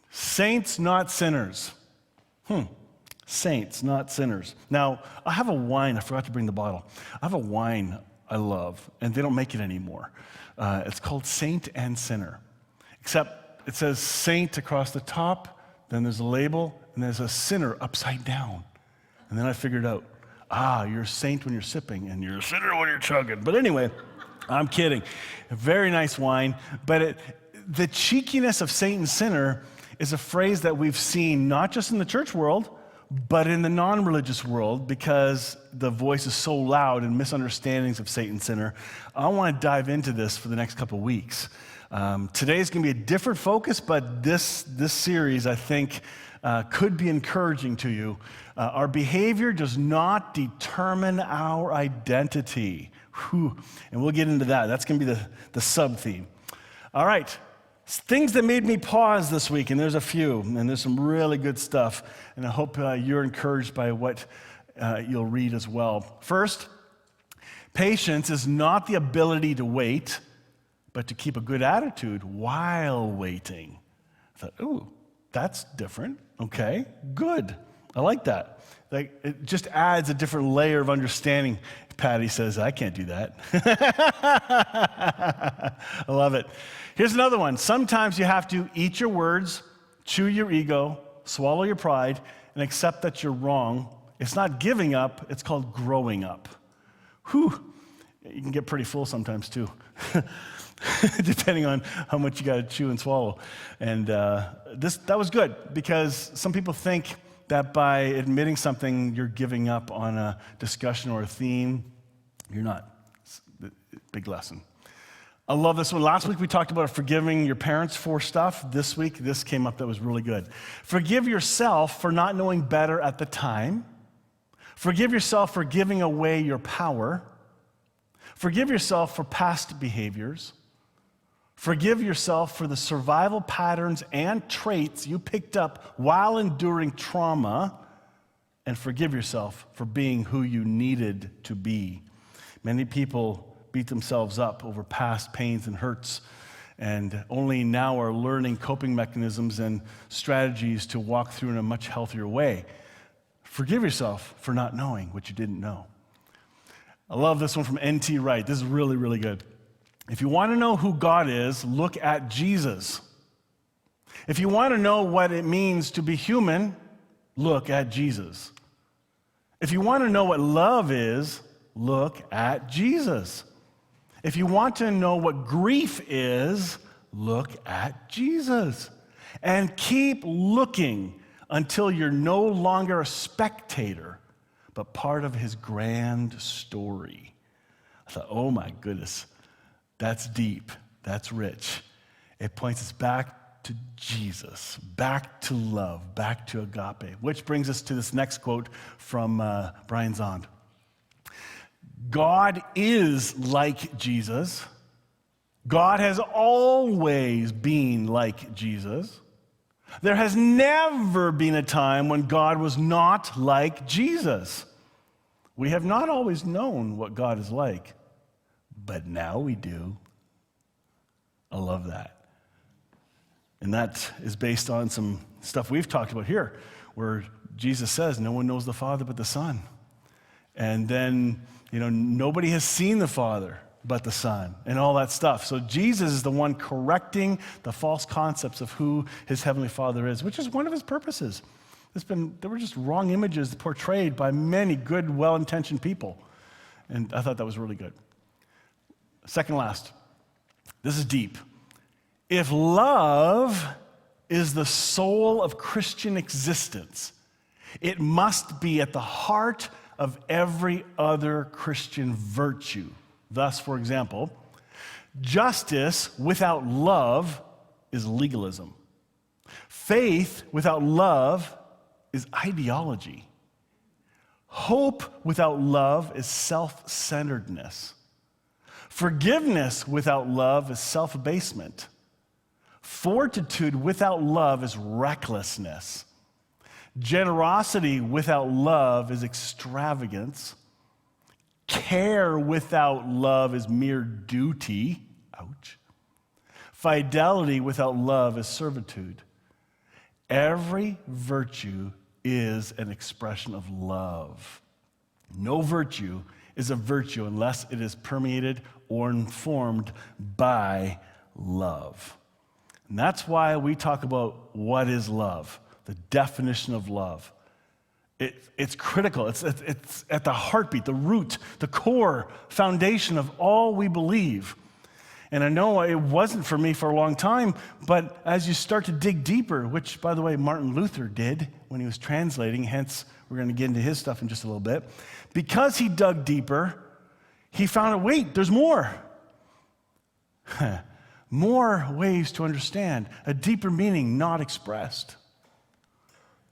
Saints, not sinners. Saints, not sinners. Now, I have a wine. I forgot to bring the bottle. I have a wine I love, and they don't make it anymore. It's called Saint and Sinner. Except it says saint across the top, then there's a label, and there's a sinner upside down. And then I figured out, you're a saint when you're sipping, and you're a sinner when you're chugging. But anyway, I'm kidding. A very nice wine. But the cheekiness of saint and sinner is a phrase that we've seen not just in the church world, but in the non-religious world, because the voice is so loud and misunderstandings of saint and sinner. I want to dive into this for the next couple of weeks. Today's going to be a different focus, but this series, I think, could be encouraging to you. Our behavior does not determine our identity. Whew. And we'll get into that. That's going to be the sub-theme. All right. Things that made me pause this week, and there's a few, and there's some really good stuff, and I hope you're encouraged by what you'll read as well. First, patience is not the ability to wait, but to keep a good attitude while waiting. I thought, ooh, that's different. Okay, good. I like that. Like, it just adds a different layer of understanding. Patty says, I can't do that. I love it. Here's another one. Sometimes you have to eat your words, chew your ego, swallow your pride, and accept that you're wrong. It's not giving up, it's called growing up. Whew. You can get pretty full sometimes too, depending on how much you got to chew and swallow. And that was good, because some people think that by admitting something, you're giving up on a discussion or a theme. You're not. It's a big lesson. I love this one. Last week we talked about forgiving your parents for stuff. This week, this came up that was really good. Forgive yourself for not knowing better at the time. Forgive yourself for giving away your power. Forgive yourself for past behaviors. Forgive yourself for the survival patterns and traits you picked up while enduring trauma. And forgive yourself for being who you needed to be. Many people beat themselves up over past pains and hurts, and only now are learning coping mechanisms and strategies to walk through in a much healthier way. Forgive yourself for not knowing what you didn't know. I love this one from N.T. Wright. This is really, really good. If you want to know who God is, look at Jesus. If you want to know what it means to be human, look at Jesus. If you want to know what love is, look at Jesus. If you want to know what grief is, look at Jesus. And keep looking until you're no longer a spectator, but part of his grand story. I thought, oh my goodness, that's deep, that's rich. It points us back to Jesus, back to love, back to agape, which brings us to this next quote from Brian Zond. God is like Jesus. God has always been like Jesus. There has never been a time when God was not like Jesus. We have not always known what God is like, but now we do. I love that. And that is based on some stuff we've talked about here, where Jesus says, no one knows the Father but the Son. And then, nobody has seen the Father but the Son, and all that stuff. So Jesus is the one correcting the false concepts of who his Heavenly Father is, which is one of his purposes. There were just wrong images portrayed by many good, well-intentioned people. And I thought that was really good. Second last, this is deep. If love is the soul of Christian existence, it must be at the heart of every other Christian virtue. Thus, for example, justice without love is legalism. Faith without love is ideology. Hope without love is self-centeredness. Forgiveness without love is self-abasement. Fortitude without love is recklessness. Generosity without love is extravagance. Care without love is mere duty. Ouch. Fidelity without love is servitude. Every virtue is an expression of love. No virtue is a virtue unless it is permeated or informed by love. And that's why we talk about what is love, the definition of love. It's critical. It's at the heartbeat, the root, the core foundation of all we believe. And I know it wasn't for me for a long time, but as you start to dig deeper, which, by the way, Martin Luther did when he was translating, hence we're going to get into his stuff in just a little bit, because he dug deeper, he found out, wait, there's more. More ways to understand, a deeper meaning not expressed.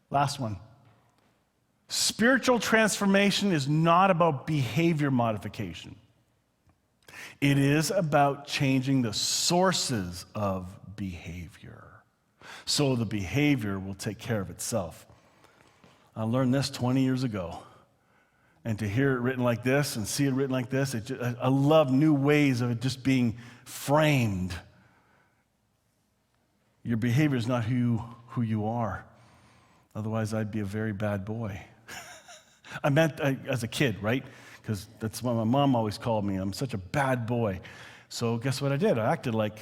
Last one. Spiritual transformation is not about behavior modification. It is about changing the sources of behavior, so the behavior will take care of itself. I learned this 20 years ago, and to hear it written like this and see it written like this, I love new ways of it just being framed. Your behavior is not who you are. Otherwise, I'd be a very bad boy. I meant as a kid, right? Because that's what my mom always called me. I'm such a bad boy. So guess what I did? I acted like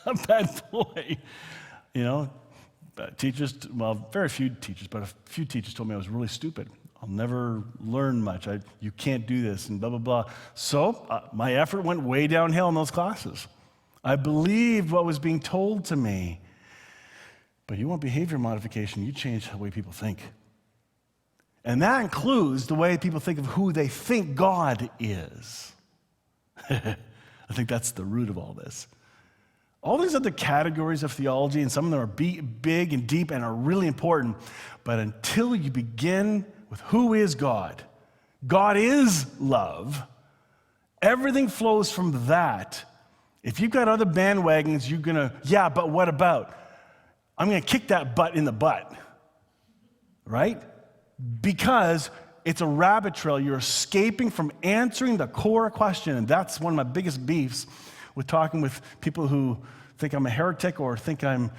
a bad boy. You know, teachers, well, very few teachers, but a few teachers told me I was really stupid. I'll never learn much. You can't do this, and blah, blah, blah. So my effort went way downhill in those classes. I believed what was being told to me. But you want behavior modification, you change the way people think. And that includes the way people think of who they think God is. I think that's the root of all this. All these other categories of theology, and some of them are big and deep and are really important, but until you begin with who is God, God is love, everything flows from that. If you've got other bandwagons, you're going to, yeah, but what about? I'm going to kick that butt in the butt, right? Because it's a rabbit trail. You're escaping from answering the core question, and that's one of my biggest beefs with talking with people who think I'm a heretic or think I'm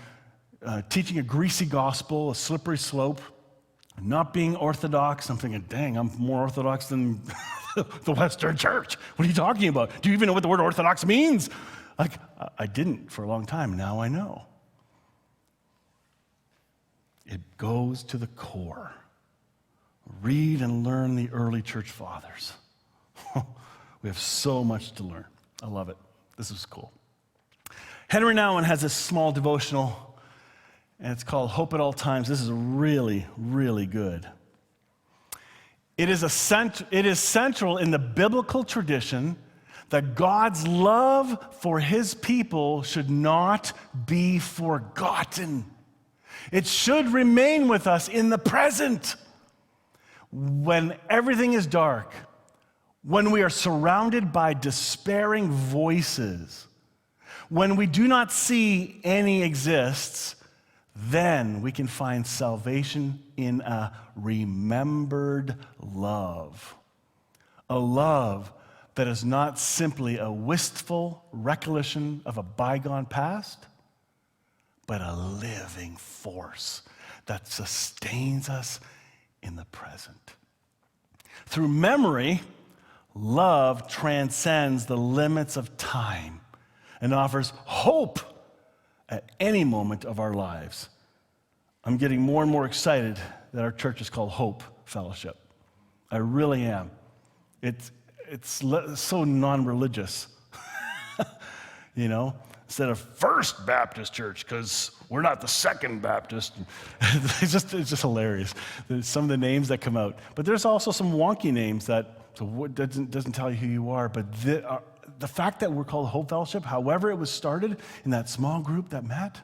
teaching a greasy gospel, a slippery slope, not being orthodox. I'm thinking, dang, I'm more orthodox than the Western Church. What are you talking about? Do you even know what the word orthodox means? Like, I didn't for a long time. Now I know. It goes to the core. Read and learn the early church fathers. We have so much to learn. I love it. This is cool. Henry Nouwen has this small devotional, and it's called Hope at All Times. This is really, really good. It is central in the biblical tradition that God's love for his people should not be forgotten. It should remain with us in the present. When everything is dark, when we are surrounded by despairing voices, when we do not see any exists, then we can find salvation in a remembered love. A love that is not simply a wistful recollection of a bygone past, but a living force that sustains us in the present. Through memory, love transcends the limits of time and offers hope at any moment of our lives. I'm getting more and more excited that our church is called Hope Fellowship. I really am. It's so non-religious, you know? Instead of First Baptist Church, because we're not the Second Baptist. It's just hilarious. There's some of the names that come out. But there's also some wonky names that doesn't tell you who you are. But the fact that we're called Hope Fellowship, however it was started in that small group that met,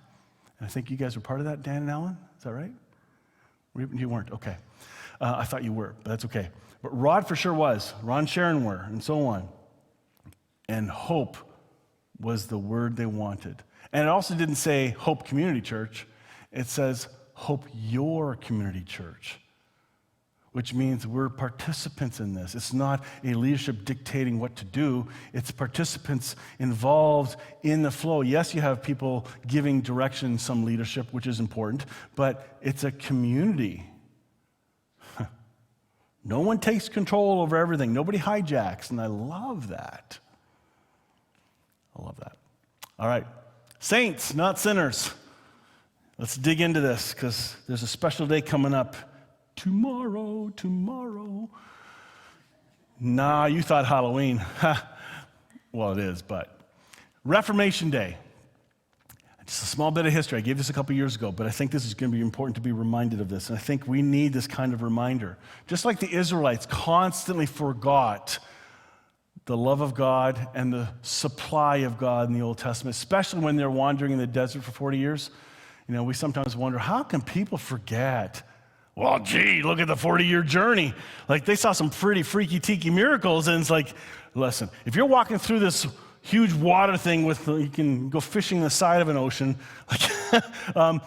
and I think you guys were part of that, Dan and Alan, is that right? You weren't, okay. I thought you were, but that's okay. But Rod for sure was. Ron and Sharon were, and so on. And hope was the word they wanted. And it also didn't say Hope Community Church. It says Hope Your Community Church, which means we're participants in this. It's not a leadership dictating what to do. It's participants involved in the flow. Yes, you have people giving direction, some leadership, which is important, but it's a community. No one takes control over everything. Nobody hijacks, and I love that. I love that. All right. Saints, not sinners. Let's dig into this because there's a special day coming up. Tomorrow. Nah, you thought Halloween. Well, it is, but Reformation Day. Just a small bit of history. I gave this a couple years ago, but I think this is going to be important to be reminded of this. And I think we need this kind of reminder. Just like the Israelites constantly forgot the love of God and the supply of God in the Old Testament, especially when they're wandering in the desert for 40 years. We sometimes wonder, how can people forget? Well, gee, look at the 40-year journey. Like, they saw some pretty freaky-teaky miracles, and it's like, listen, if you're walking through this huge water thing you can go fishing the side of an ocean,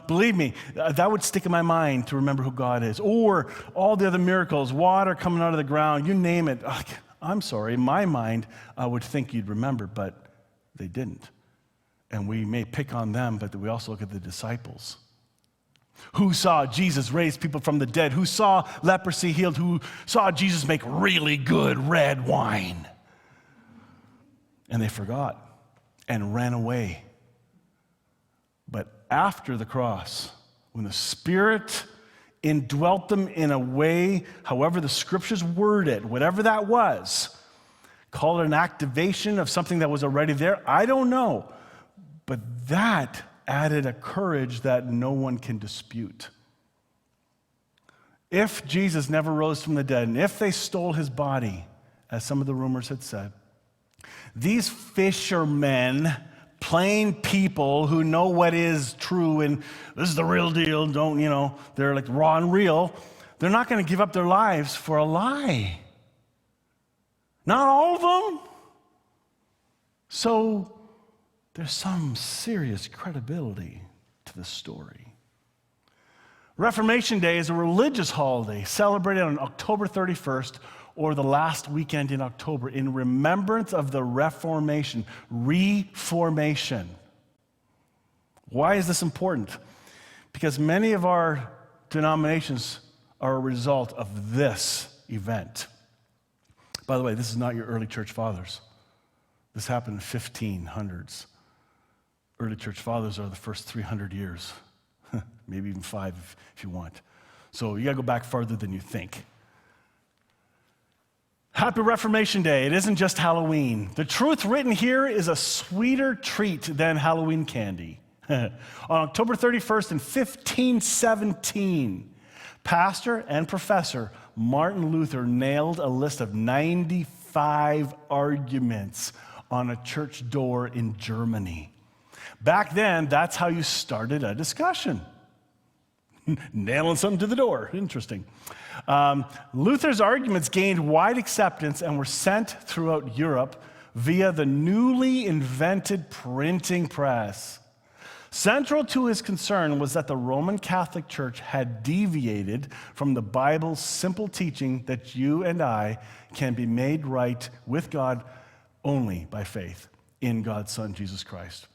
believe me, that would stick in my mind to remember who God is. Or all the other miracles, water coming out of the ground, you name it. I'm sorry, in my mind, I would think you'd remember, but they didn't. And we may pick on them, but we also look at the disciples. Who saw Jesus raise people from the dead? Who saw leprosy healed? Who saw Jesus make really good red wine? And they forgot and ran away. But after the cross, when the Spirit indwelt them in a way, however the Scriptures word it, whatever that was, call it an activation of something that was already there, I don't know. But that added a courage that no one can dispute. If Jesus never rose from the dead, and if they stole his body, as some of the rumors had said, these fishermen, plain people who know what is true and this is the real deal, they're like raw and real, they're not going to give up their lives for a lie. Not all of them. So there's some serious credibility to the story. Reformation Day is a religious holiday celebrated on October 31st or the last weekend in October in remembrance of the Reformation, reformation. Why is this important? Because many of our denominations are a result of this event. By the way, this is not your early church fathers. This happened in the 1500s. Early church fathers are the first 300 years, maybe even 5 if you want. So you got to go back farther than you think. Happy Reformation Day. It isn't just Halloween. The truth written here is a sweeter treat than Halloween candy. On October 31st in 1517, pastor and professor Martin Luther nailed a list of 95 arguments on a church door in Germany. Back then, that's how you started a discussion. Nailing something to the door. Interesting. Luther's arguments gained wide acceptance and were sent throughout Europe via the newly invented printing press. Central to his concern was that the Roman Catholic Church had deviated from the Bible's simple teaching that you and I can be made right with God only by faith in God's Son, Jesus Christ.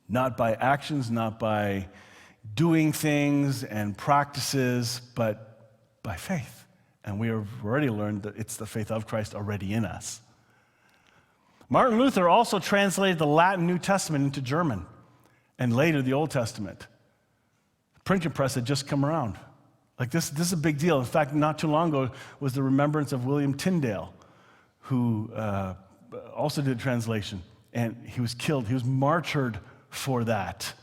Not by actions, not by doing things and practices, but by faith. And we have already learned that it's the faith of Christ already in us. Martin Luther also translated the Latin New Testament into German, and later the Old Testament. The printing press had just come around. Like this is a big deal. In fact, not too long ago was the remembrance of William Tyndale, who also did translation, and he was killed. He was martyred for that.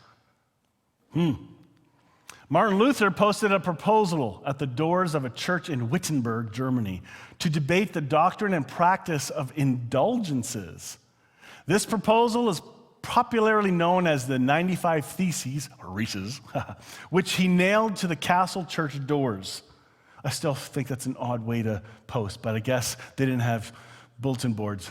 Martin Luther posted a proposal at the doors of a church in Wittenberg, Germany, to debate the doctrine and practice of indulgences. This proposal is popularly known as the 95 Theses, or Reese's, which he nailed to the castle church doors. I still think that's an odd way to post, but I guess they didn't have bulletin boards.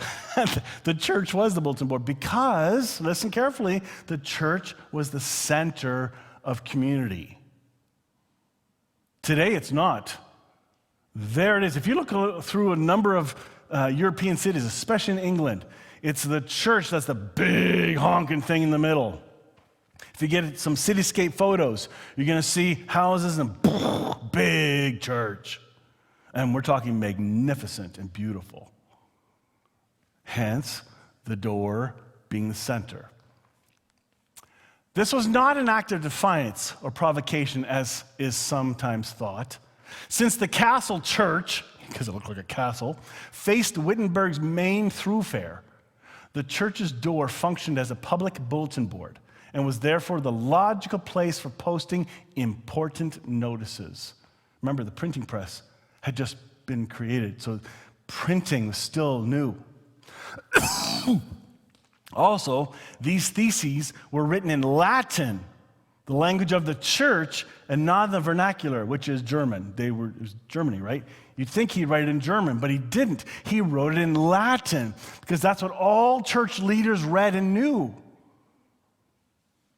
The church was the bulletin board because, listen carefully, the church was the center of community. Today it's not. There it is. If you look through a number of European cities, especially in England, it's the church that's the big honking thing in the middle. If you get some cityscape photos, you're going to see houses and big church. And we're talking magnificent and beautiful. Hence, the door being the center. This was not an act of defiance or provocation, as is sometimes thought. Since the castle church, because it looked like a castle, faced Wittenberg's main thoroughfare, the church's door functioned as a public bulletin board and was therefore the logical place for posting important notices. Remember, the printing press had just been created, so printing was still new. Also, these theses were written in Latin, the language of the church, and not the vernacular, which is German. It was Germany, right? You'd think he'd write it in German, but he didn't. He wrote it in Latin because that's what all church leaders read and knew.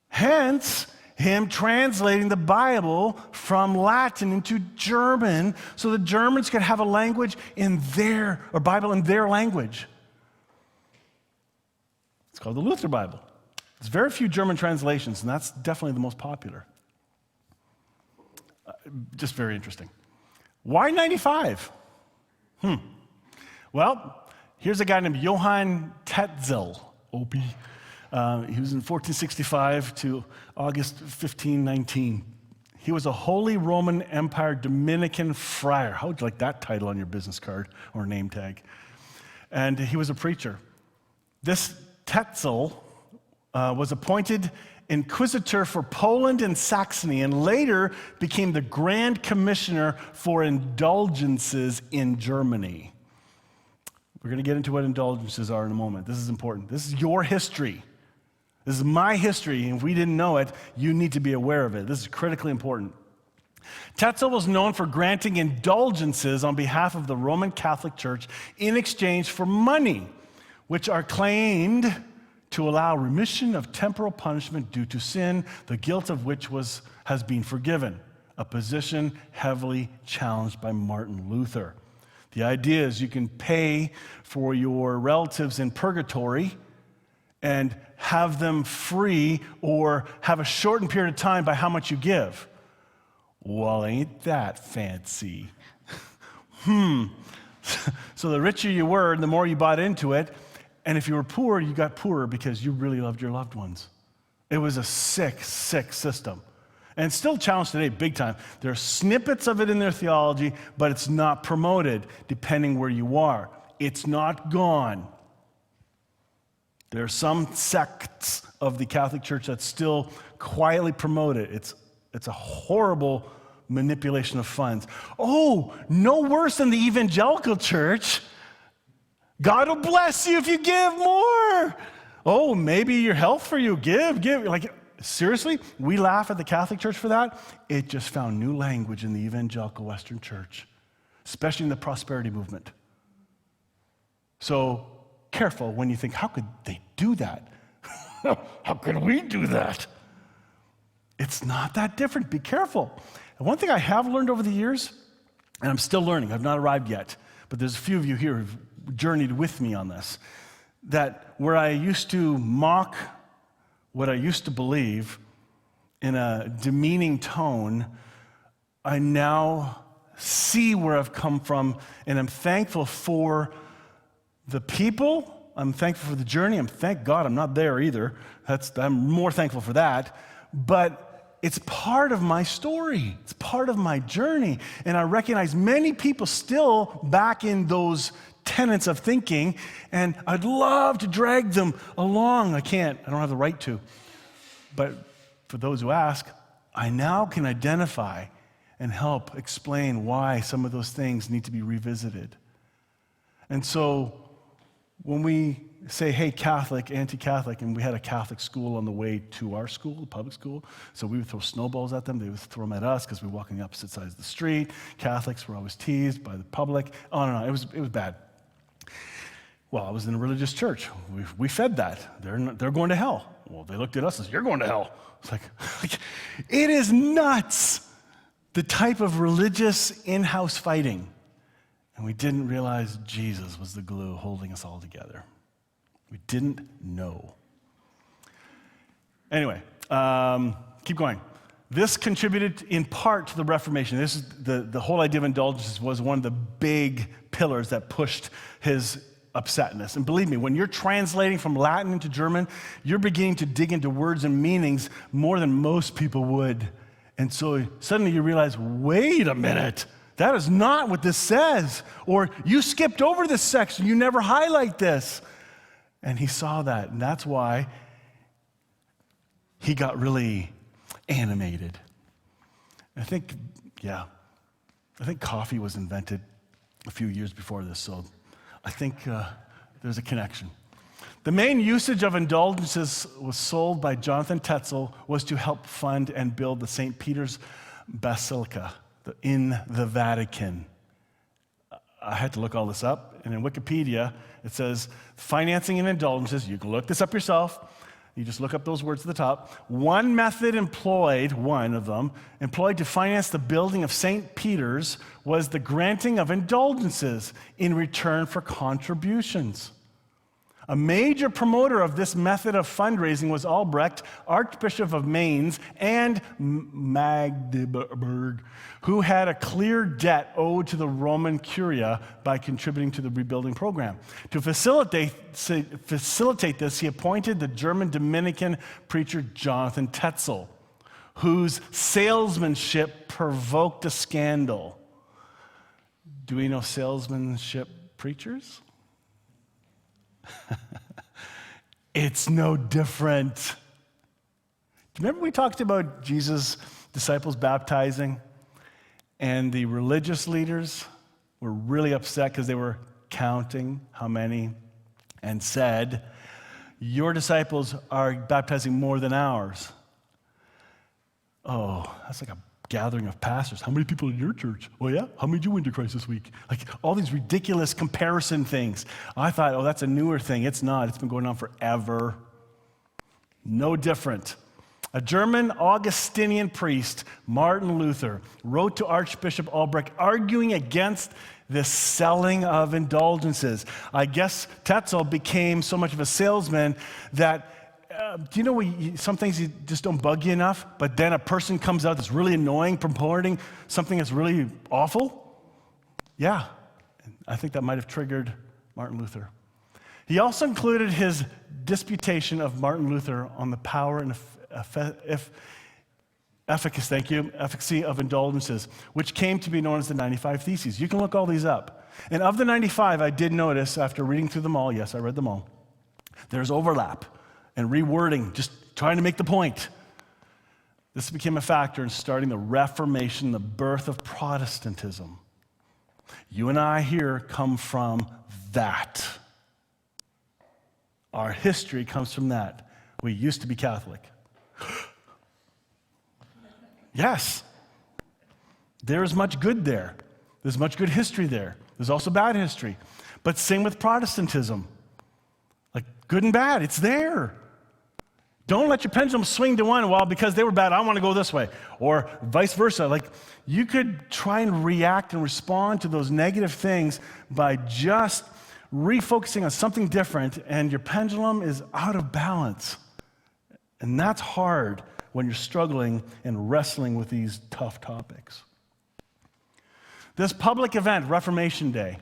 Hence, him translating the Bible from Latin into German so the Germans could have a language in Bible in their language. It's called the Luther Bible. There's very few German translations, and that's definitely the most popular. Just very interesting. Why 95? Well, here's a guy named Johann Tetzel, OP. He was in 1465 to August 1519. He was a Holy Roman Empire Dominican friar. How would you like that title on your business card or name tag? And he was a preacher. This Tetzel was appointed inquisitor for Poland and Saxony, and later became the Grand Commissioner for Indulgences in Germany. We're going to get into what indulgences are in a moment. This is important. This is your history. This is my history, and if we didn't know it, you need to be aware of it. This is critically important. Tetzel was known for granting indulgences on behalf of the Roman Catholic Church in exchange for money, which are claimed to allow remission of temporal punishment due to sin, the guilt of which has been forgiven, a position heavily challenged by Martin Luther. The idea is you can pay for your relatives in purgatory and have them free or have a shortened period of time by how much you give. Well, ain't that fancy? So the richer you were, the more you bought into it. And if you were poor, you got poorer because you really loved your loved ones. It was a sick, sick system. And it's still challenged today, big time. There are snippets of it in their theology, but it's not promoted depending where you are. It's not gone. There are some sects of the Catholic Church that still quietly promote it. It's a horrible manipulation of funds. Oh, no worse than the evangelical church. God will bless you if you give more. Oh, maybe your health for you. Give. Like, seriously? We laugh at the Catholic Church for that? It just found new language in the evangelical Western church, especially in the prosperity movement. So careful when you think, how could they do that? How could we do that? It's not that different. Be careful. And one thing I have learned over the years, and I'm still learning, I've not arrived yet, but there's a few of you here who've journeyed with me on this, that where I used to mock what I used to believe in a demeaning tone, I now see where I've come from, and I'm thankful for the people. I'm thankful for the journey. Thank God I'm not there either. I'm more thankful for that. But it's part of my story. It's part of my journey. And I recognize many people still back in those tenets of thinking, and I'd love to drag them along. I can't. I don't have the right to. But for those who ask, I now can identify and help explain why some of those things need to be revisited. And so when we say, hey, Catholic, anti-Catholic, and we had a Catholic school on the way to our school, public school, so we would throw snowballs at them. They would throw them at us because we were walking the opposite sides of the street. Catholics were always teased by the public. On and on. It was bad. Well, I was in a religious church. We fed that. They're going to hell. Well, they looked at us and said, you're going to hell. It's like it is nuts, the type of religious in-house fighting And we didn't realize Jesus was the glue holding us all together. We didn't know. Anyway, keep going. This contributed in part to the Reformation. This is the whole idea of indulgences was one of the big pillars that pushed his upsetness. And believe me, when you're translating from Latin into German, you're beginning to dig into words and meanings more than most people would. And so suddenly you realize, wait a minute, that is not what this says. Or you skipped over this section, you never highlight this. And he saw that, and that's why he got really animated. I think coffee was invented a few years before this, so I think there's a connection. The main usage of indulgences was sold by Jonathan Tetzel was to help fund and build the St. Peter's Basilica in the Vatican. I had to look all this up, and in Wikipedia, it says, financing and indulgences, you can look this up yourself, you just look up those words at the top. One method employed to finance the building of St. Peter's was the granting of indulgences in return for contributions. A major promoter of this method of fundraising was Albrecht, Archbishop of Mainz and Magdeburg, who had a clear debt owed to the Roman Curia by contributing to the rebuilding program. To facilitate this, he appointed the German Dominican preacher Jonathan Tetzel, whose salesmanship provoked a scandal. Do we know salesmanship preachers? It's no different. Do you remember we talked about Jesus' disciples baptizing? And the religious leaders were really upset because they were counting how many and said, your disciples are baptizing more than ours. Oh, that's like a gathering of pastors. How many people in your church? Oh yeah? How many did you win to Christ this week? Like all these ridiculous comparison things. I thought, oh, that's a newer thing. It's not. It's been going on forever. No different. A German Augustinian priest, Martin Luther, wrote to Archbishop Albrecht arguing against this selling of indulgences. I guess Tetzel became so much of a salesman that do you know some things you just don't bug you enough, but then a person comes out that's really annoying, purporting something that's really awful? Yeah, I think that might have triggered Martin Luther. He also included his disputation of Martin Luther on the power and efficacy of indulgences, which came to be known as the 95 Theses. You can look all these up. And of the 95, I did notice after reading through them all, yes, I read them all, there's overlap and rewording, just trying to make the point. This became a factor in starting the Reformation, the birth of Protestantism. You and I here come from that. Our history comes from that. We used to be Catholic. Yes. There is much good there. There's much good history there. There's also bad history. But same with Protestantism. Like good and bad, it's there. Don't let your pendulum swing to one, well, because they were bad, I want to go this way. Or vice versa. Like, you could try and react and respond to those negative things by just refocusing on something different, and your pendulum is out of balance. And that's hard when you're struggling and wrestling with these tough topics. This public event, Reformation Day,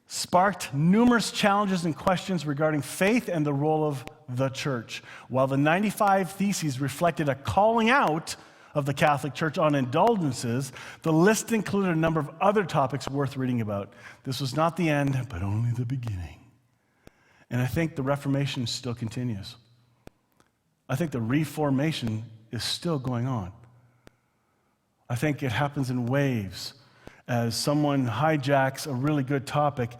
sparked numerous challenges and questions regarding faith and the role of the church. While the 95 Theses reflected a calling out of the Catholic Church on indulgences, the list included a number of other topics worth reading about. This was not the end, but only the beginning. And I think the Reformation still continues. I think the Reformation is still going on. I think it happens in waves as someone hijacks a really good topic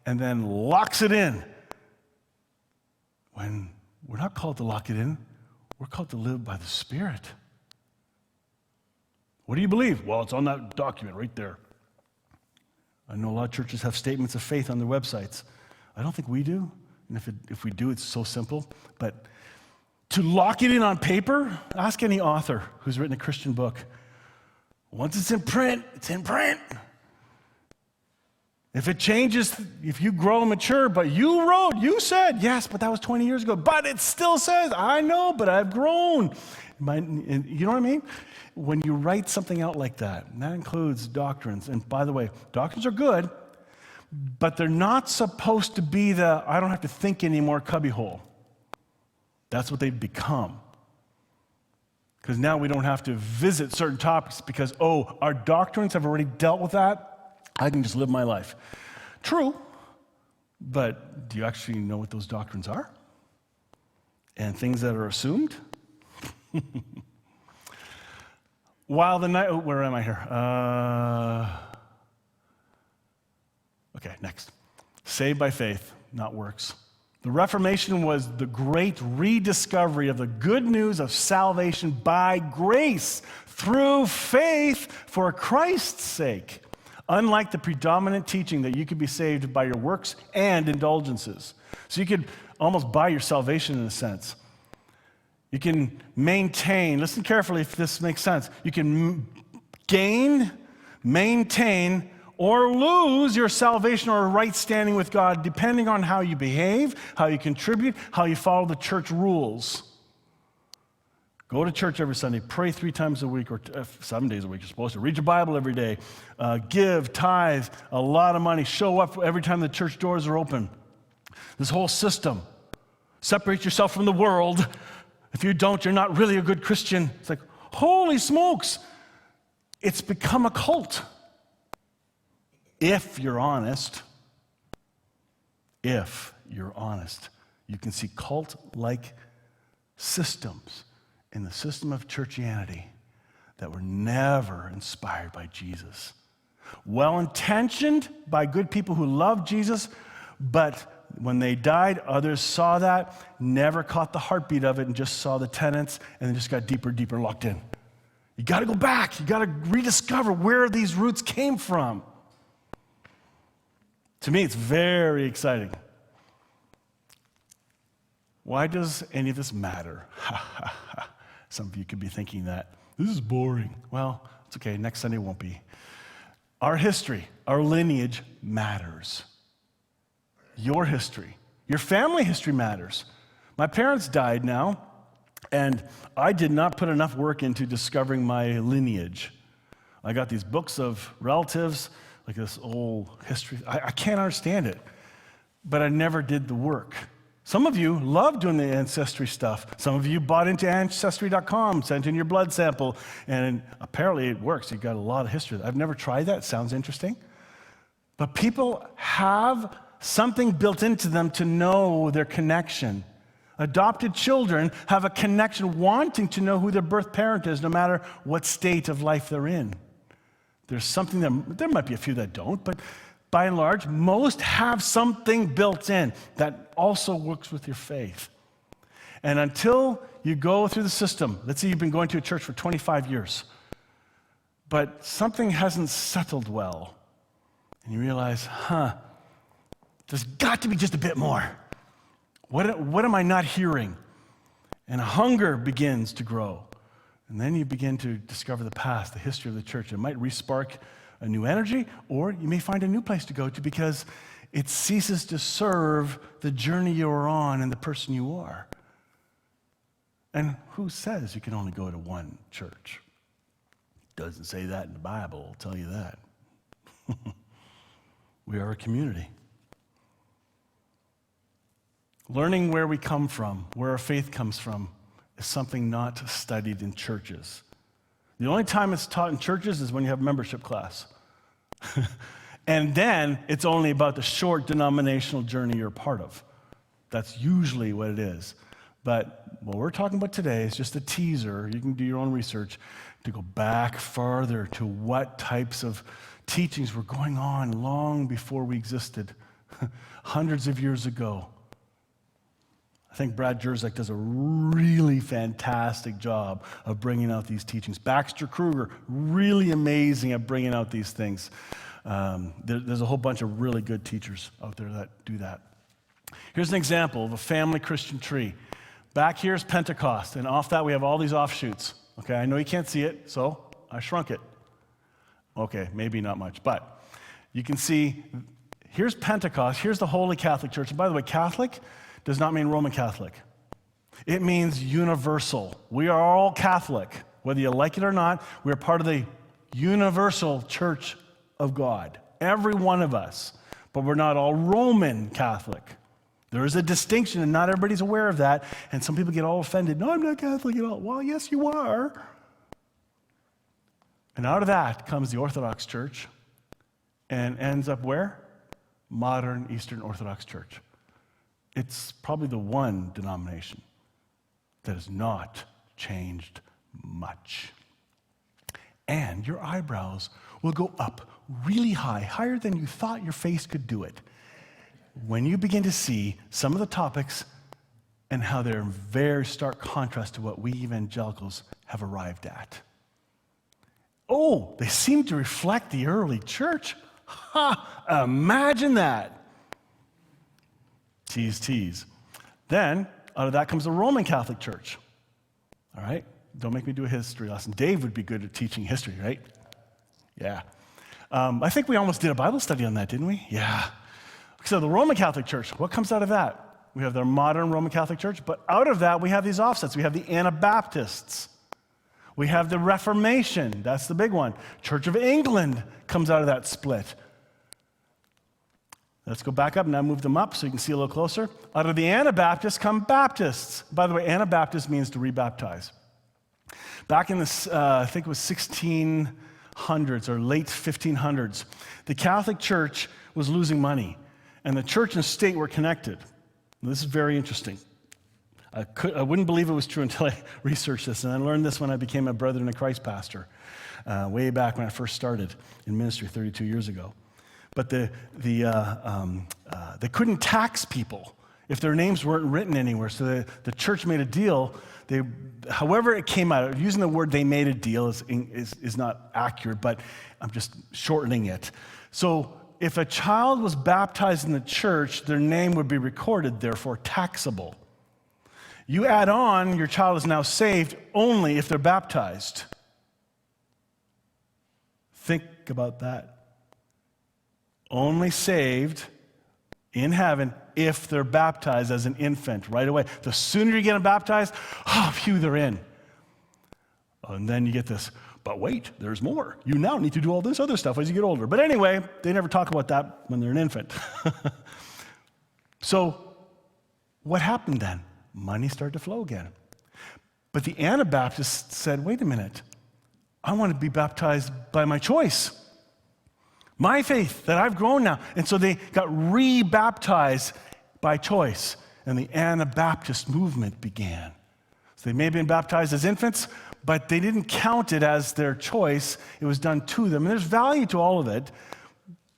and then locks it in. When we're not called to lock it in, we're called to live by the Spirit. What do you believe? Well, it's on that document right there. I know a lot of churches have statements of faith on their websites. I don't think we do. And if we do, it's so simple. But to lock it in on paper, ask any author who's written a Christian book. Once it's in print, it's in print. If it changes, if you grow and mature, but you said, yes, but that was 20 years ago. But it still says, I know, but I've grown. You know what I mean? When you write something out like that, and that includes doctrines, and by the way, doctrines are good, but they're not supposed to be the I don't have to think anymore cubbyhole. That's what they've become. Because now we don't have to visit certain topics because, our doctrines have already dealt with that. I can just live my life. True, but do you actually know what those doctrines are? And things that are assumed? While the night, where am I here? Okay, next. Saved by faith, not works. The Reformation was the great rediscovery of the good news of salvation by grace through faith for Christ's sake. Unlike the predominant teaching that you could be saved by your works and indulgences. So you could almost buy your salvation in a sense. You can maintain, listen carefully if this makes sense. You can gain, maintain, or lose your salvation or right standing with God depending on how you behave, how you contribute, how you follow the church rules. Go to church every Sunday, pray 3 times a week, or 7 days a week, you're supposed to. Read your Bible every day. Give, tithe, a lot of money. Show up every time the church doors are open. This whole system. Separate yourself from the world. If you don't, you're not really a good Christian. It's like, holy smokes. It's become a cult. If you're honest. If you're honest. You can see cult-like systems in the system of churchianity that were never inspired by Jesus. Well-intentioned by good people who loved Jesus, but when they died, others saw that, never caught the heartbeat of it, and just saw the tenets, and then just got deeper and deeper locked in. You got to go back. You got to rediscover where these roots came from. To me, it's very exciting. Why does any of this matter? Some of you could be thinking that. This is boring. Well, it's okay. Next Sunday won't be. Our history, our lineage matters. Your history, your family history matters. My parents died now, and I did not put enough work into discovering my lineage. I got these books of relatives, like this old history. I can't understand it, but I never did the work. Some of you love doing the ancestry stuff. Some of you bought into Ancestry.com, sent in your blood sample, and apparently it works. You've got a lot of history. I've never tried that. Sounds interesting. But people have something built into them to know their connection. Adopted children have a connection wanting to know who their birth parent is, no matter what state of life they're in. There's something there might be a few that don't, but by and large, most have something built in that also works with your faith. And until you go through the system, let's say you've been going to a church for 25 years, but something hasn't settled well, and you realize, there's got to be just a bit more. What am I not hearing? And a hunger begins to grow. And then you begin to discover the past, the history of the church. It might re-spark a new energy, or you may find a new place to go to because it ceases to serve the journey you're on and the person you are. And who says you can only go to one church? It doesn't say that in the Bible, I'll tell you that. We are a community. Learning where we come from, where our faith comes from, is something not studied in churches. The only time it's taught in churches is when you have membership class. And then it's only about the short denominational journey you're a part of. That's usually what it is. But what we're talking about today is just a teaser. You can do your own research to go back farther to what types of teachings were going on long before we existed, hundreds of years ago. I think Brad Jerzak does a really fantastic job of bringing out these teachings. Baxter Kruger, really amazing at bringing out these things. There's a whole bunch of really good teachers out there that do that. Here's an example of a family Christian tree. Back here is Pentecost, and off that we have all these offshoots. Okay, I know you can't see it, so I shrunk it. Okay, maybe not much, but you can see Here's Pentecost. Here's the Holy Catholic Church. And by the way, Catholic does not mean Roman Catholic. It means universal. We are all Catholic. Whether you like it or not, we are part of the universal Church of God. Every one of us. But we're not all Roman Catholic. There is a distinction, and not everybody's aware of that. And some people get all offended. No, I'm not Catholic at all. Well, yes, you are. And out of that comes the Orthodox Church and ends up where? Modern Eastern Orthodox Church. It's probably the one denomination that has not changed much. And your eyebrows will go up really high, higher than you thought your face could do it, when you begin to see some of the topics and how they're in very stark contrast to what we evangelicals have arrived at. Oh, they seem to reflect the early church. Ha! Imagine that. Tease, tease. Then, out of that comes the Roman Catholic Church. All right? Don't make me do a history lesson. Dave would be good at teaching history, right? Yeah. I think we almost did a Bible study on that, didn't we? Yeah. So the Roman Catholic Church, what comes out of that? We have the modern Roman Catholic Church, but out of that we have these offsets. We have the Anabaptists. We have the Reformation. That's the big one. Church of England comes out of that split. Let's go back up, now move them up so you can see a little closer. Out of the Anabaptists come Baptists. By the way, Anabaptist means to rebaptize. Back in the, I think it was 1600s or late 1500s, the Catholic Church was losing money, and the church and state were connected. This is very interesting. I wouldn't believe it was true until I researched this, and I learned this when I became a Brethren in Christ pastor, way back when I first started in ministry 32 years ago. But they couldn't tax people if their names weren't written anywhere. So the church made a deal. However it came out, using the word "they made a deal" is not accurate, but I'm just shortening it. So if a child was baptized in the church, their name would be recorded, therefore taxable. You add on, your child is now saved only if they're baptized. Think about that. Only saved in heaven if they're baptized as an infant right away. The sooner you get them baptized, phew, they're in. And then you get this, but wait, there's more. You now need to do all this other stuff as you get older. But anyway, they never talk about that when they're an infant. So what happened then? Money started to flow again. But the Anabaptists said, wait a minute, I want to be baptized by my choice. My faith that I've grown now. And so they got re-baptized by choice. And the Anabaptist movement began. So they may have been baptized as infants, but they didn't count it as their choice. It was done to them. And there's value to all of it.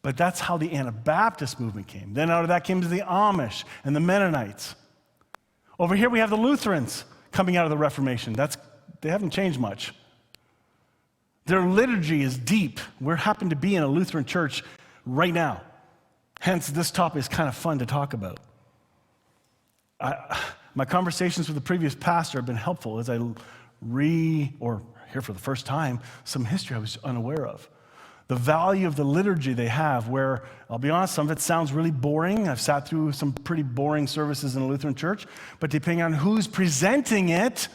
But that's how the Anabaptist movement came. Then out of that came the Amish and the Mennonites. Over here we have the Lutherans coming out of the Reformation. They haven't changed much. Their liturgy is deep. We happen to be in a Lutheran church right now. Hence, this topic is kind of fun to talk about. My conversations with the previous pastor have been helpful as I hear for the first time, some history I was unaware of. The value of the liturgy they have, where, I'll be honest, some of it sounds really boring. I've sat through some pretty boring services in a Lutheran church, but depending on who's presenting it,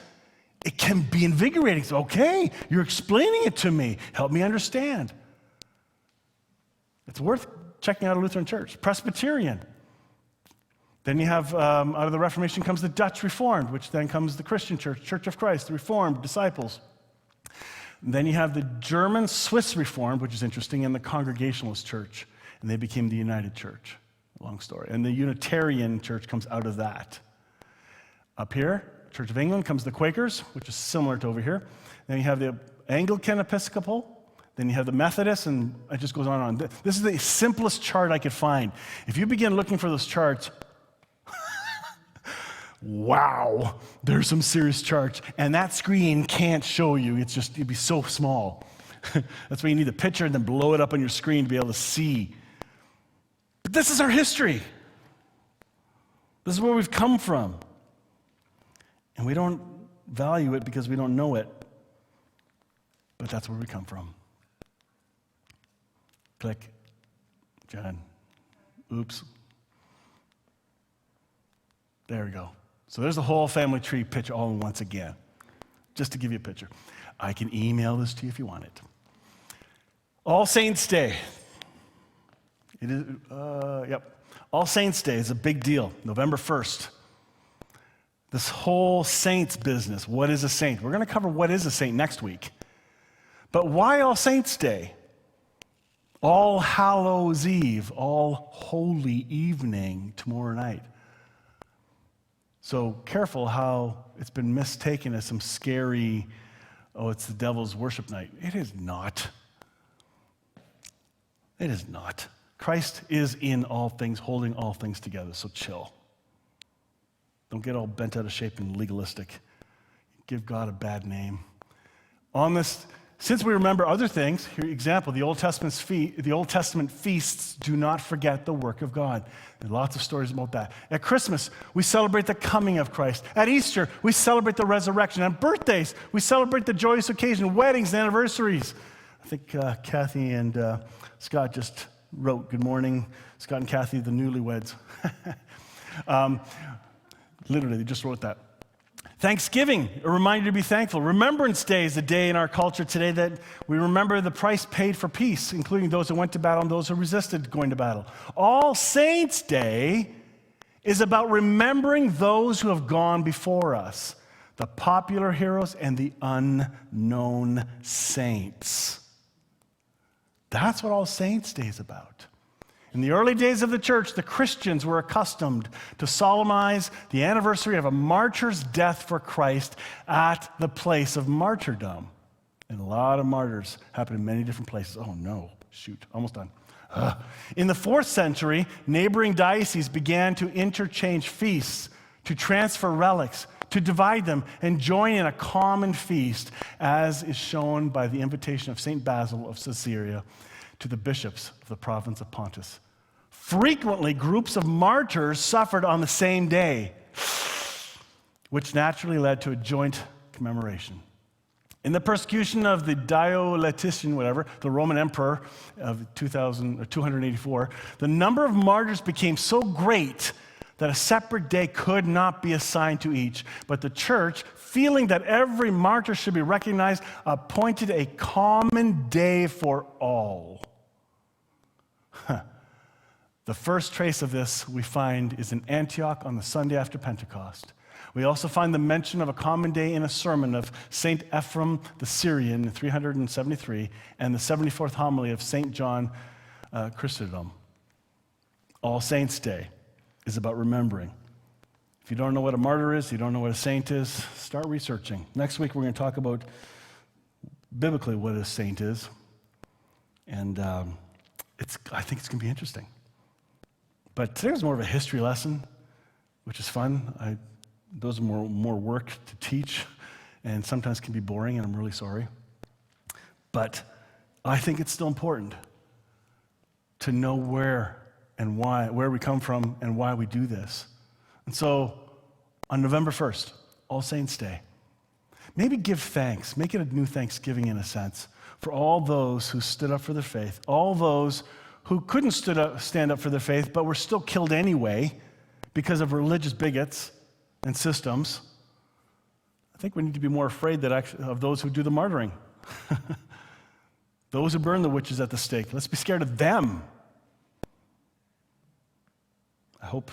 it can be invigorating. So, okay, you're explaining it to me. Help me understand. It's worth checking out a Lutheran church. Presbyterian. Then you have, out of the Reformation comes the Dutch Reformed, which then comes the Christian Church, Church of Christ, the Reformed, disciples. And then you have the German Swiss Reformed, which is interesting, and the Congregationalist Church. And they became the United Church. Long story. And the Unitarian Church comes out of that. Up here, Church of England comes the Quakers, which is similar to over here. Then you have the Anglican Episcopal. Then you have the Methodists, and it just goes on and on. This is the simplest chart I could find. If you begin looking for those charts, wow, there's some serious charts. And that screen can't show you. It'd be so small. That's why you need the picture and then blow it up on your screen to be able to see. But this is our history. This is where we've come from. And we don't value it because we don't know it. But that's where we come from. Click. John. Oops. There we go. So there's the whole family tree picture all in once again, just to give you a picture. I can email this to you if you want it. All Saints Day. It is, yep. All Saints Day is a big deal, November 1st. This whole saints business, what is a saint? We're going to cover what is a saint next week. But why All Saints Day? All Hallows Eve, All Holy Evening tomorrow night. So careful how it's been mistaken as some scary, oh, it's the devil's worship night. It is not. It is not. Christ is in all things, holding all things together, so chill. Don't get all bent out of shape and legalistic. Give God a bad name. On this, since we remember other things, here example, the Old Testament feasts do not forget the work of God. There are lots of stories about that. At Christmas, we celebrate the coming of Christ. At Easter, we celebrate the resurrection. On birthdays, we celebrate the joyous occasion, weddings, and anniversaries. I think Kathy and Scott just wrote, good morning, Scott and Kathy, the newlyweds. Literally, they just wrote that. Thanksgiving, a reminder to be thankful. Remembrance Day is a day in our culture today that we remember the price paid for peace, including those who went to battle and those who resisted going to battle. All Saints Day is about remembering those who have gone before us, the popular heroes and the unknown saints. That's what All Saints Day is about. In the early days of the church, the Christians were accustomed to solemnize the anniversary of a martyr's death for Christ at the place of martyrdom. And a lot of martyrs happen in many different places. Oh no, shoot, almost done. In the 4th century, neighboring dioceses began to interchange feasts, to transfer relics, to divide them, and join in a common feast, as is shown by the invitation of St. Basil of Caesarea to the bishops of the province of Pontus. Frequently, groups of martyrs suffered on the same day, which naturally led to a joint commemoration. In the persecution of the Diocletian, the Roman emperor of 284, the number of martyrs became so great that a separate day could not be assigned to each. But the church, feeling that every martyr should be recognized, appointed a common day for all. The first trace of this we find is in Antioch on the Sunday after Pentecost. We also find the mention of a common day in a sermon of St. Ephrem the Syrian in 373 and the 74th homily of St. John Chrysostom. All Saints' Day is about remembering. If you don't know what a martyr is, you don't know what a saint is, start researching. Next week we're going to talk about biblically what a saint is. And I think it's going to be interesting. But today was more of a history lesson, which is fun. Those are more work to teach and sometimes can be boring, and I'm really sorry. But I think it's still important to know where and why, where we come from and why we do this. And so on November 1st, All Saints' Day, maybe give thanks, make it a new Thanksgiving in a sense, for all those who stood up for their faith, all those who couldn't stand up for their faith but were still killed anyway because of religious bigots and systems. I think we need to be more afraid of those who do the martyring. Those who burn the witches at the stake. Let's be scared of them. I hope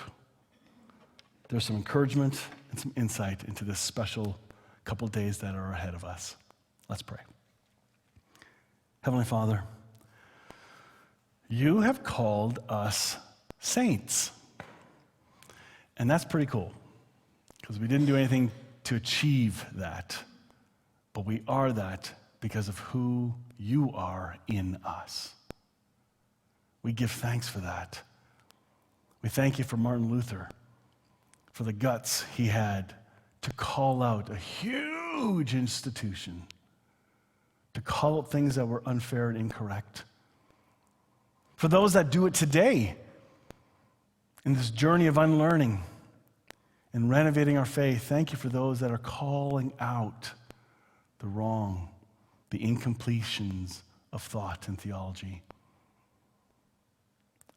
there's some encouragement and some insight into this special couple days that are ahead of us. Let's pray. Heavenly Father, you have called us saints. And that's pretty cool, because we didn't do anything to achieve that, but we are that because of who you are in us. We give thanks for that. We thank you for Martin Luther, for the guts he had to call out a huge institution, to call out things that were unfair and incorrect. For those that do it today in this journey of unlearning and renovating our faith, thank you for those that are calling out the wrong, the incompletions of thought and theology.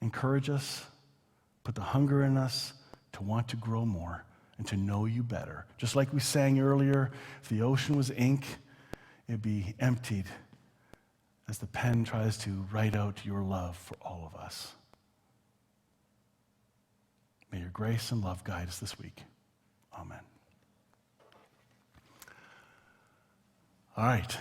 Encourage us Put the hunger in us to want to grow more and to know you better. Just like we sang earlier, if the ocean was ink, it'd be emptied as the pen tries to write out your love for all of us. May your grace and love guide us this week. Amen. All right.